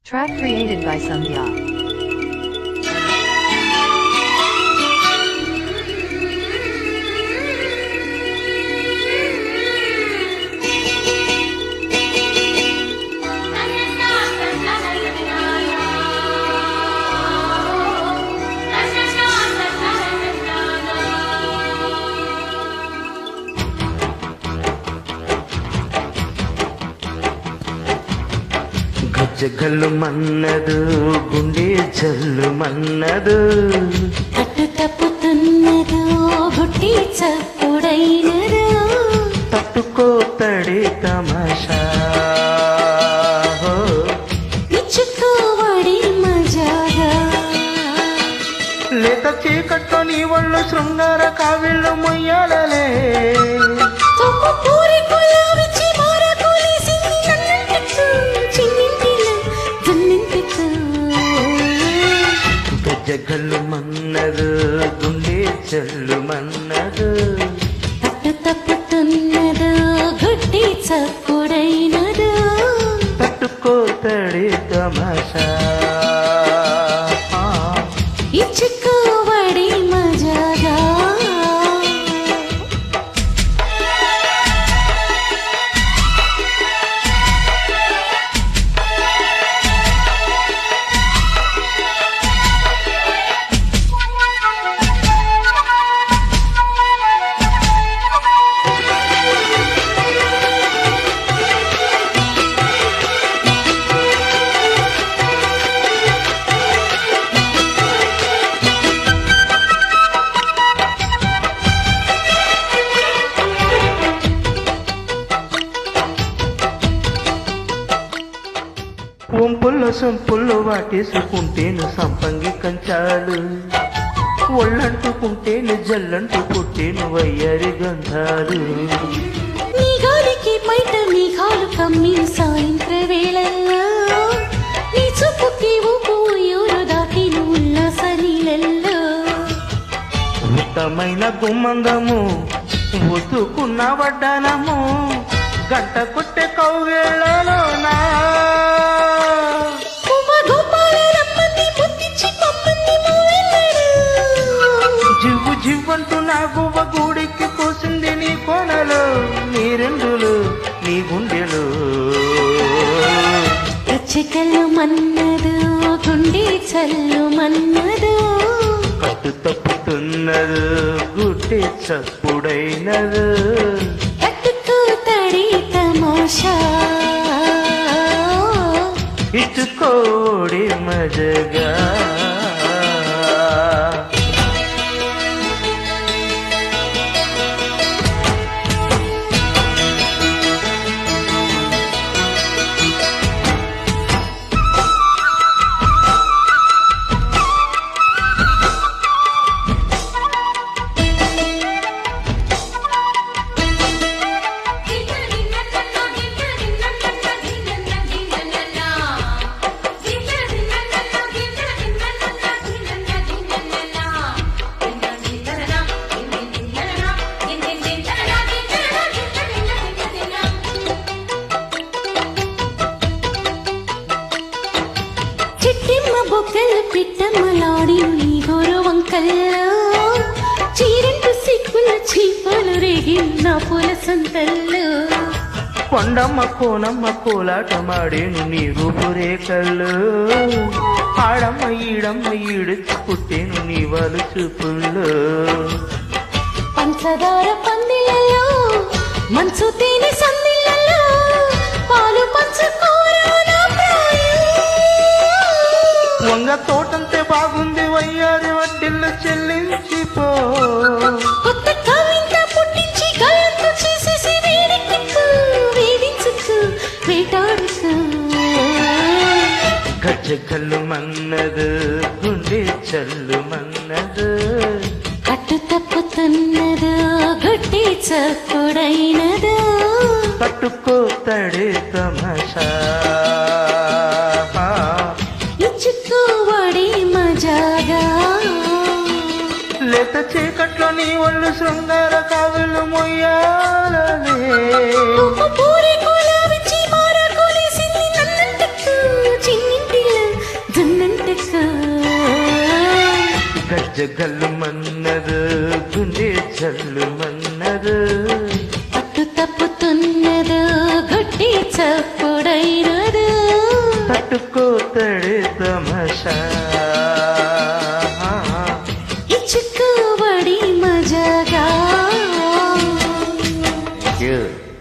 Track created by Sandhya. గజ్జగల్లు మన్నదు గుండె జల్లు మన్నదు అటు తప్పుతున్నదో గుట్టి చప్పుడైనదో తట్టుకోతడి తమాషా ఇచ్చుకోవడి మజాగా లేత చీకట్లో నీ ఒళ్ళు శృంగార కావిళ్ళు మొయ్యాలలే తప్పు పూరి కులావిచ్చి మార కూలేసింది నన్నంటికు చిన్నింటిలో జన్నింటికు గజ్జగల్లు మన్నదు గుండె జల్లు మన్నదు అటు తప్పుతున్నదో గుట్టి చప్పుడైనదో తట్టుకోతడి తమాషా ఇచ్చుకోవడి మజాగా వంపుల్లో సొంపుల్లో వాటేసుకుంటేను సంపంగి కంచాలు ఒళ్ళంటుకుంటేను జల్లంటు పుట్టేను వయ్యారి గంధాలు నీ గాలికి బయట మేఘాలు కమ్మి సాయంత్ర వేళల్లో నీ చూపుకి ఊపు ఊరు దాటిన ఉల్లాస నీళ్ళల్లో ఉత్తమైన గుమ్మందము ఒత్తుకున్న వడ్డానము గంట కొట్టే కౌవేళ్ళలోనా జివ్వు జివ్వంటూ నా గువ్వ గూడికి కోసింది నీ కోనలు నీ రెండులు నీ గుండెలు చికలు మన్నదు గుండె చల్లు మన్నదు కట్టు తప్పుతున్నదు గుడ్డి చప్పుడైనదు కట్టుకు తడి తమాషా ఇచ్చుకోడి మజగా బొక్కలు పిట్టమ్మలాడి నీ గౌరవంకల్లో చీరెంటు సిక్కులు చీపలు రేగి నా పూల సంతల్లో కొండమ్మ కోనమ్మ కోలాటమాడేను నీ రూపురేఖల్లో ఆడమ్మ ఈడమ్మ ఈడుచు పుట్టేను నీ వాళ్ళు చూపుల్లో పంచదార పందిళ్ళలో మంచు తేనె సందిళ్ళలో పాలు పంచుకోరా వంగ తోటంతే బాగుంది వయ్యారి వడ్డిల్లు చెల్లించిపో కొత్త కవిత పుట్టించి గల్లంతు చేసేసి వేడెక్కించు వేడించుకు వేటాడుకు గజ్జగల్లు మన్నదు గుండె చల్లు మన్నదు కట్టు తప్పుతున్నదో గుడ్డి చప్పుడైనదో పట్టుకోతడే తమాషా ఇచ్చుకోవడి మజాగా లేత చీకట్లో నీ ఒళ్ళు శృంగార కావిళ్ళు మొయ్యాలనే పూరి కులావిచ్చి మార కూలేసింది నన్నంటికు చిన్నింటి గజ్జగల్లు మన్నరు గుండె జల్లు మన్నరు పట్టు తప్పుతున్నదో గట్టి చప్పుడైనదో తట్టుకోతడే తమషా ఇచ్చుకోబడి మజాగా Yeah.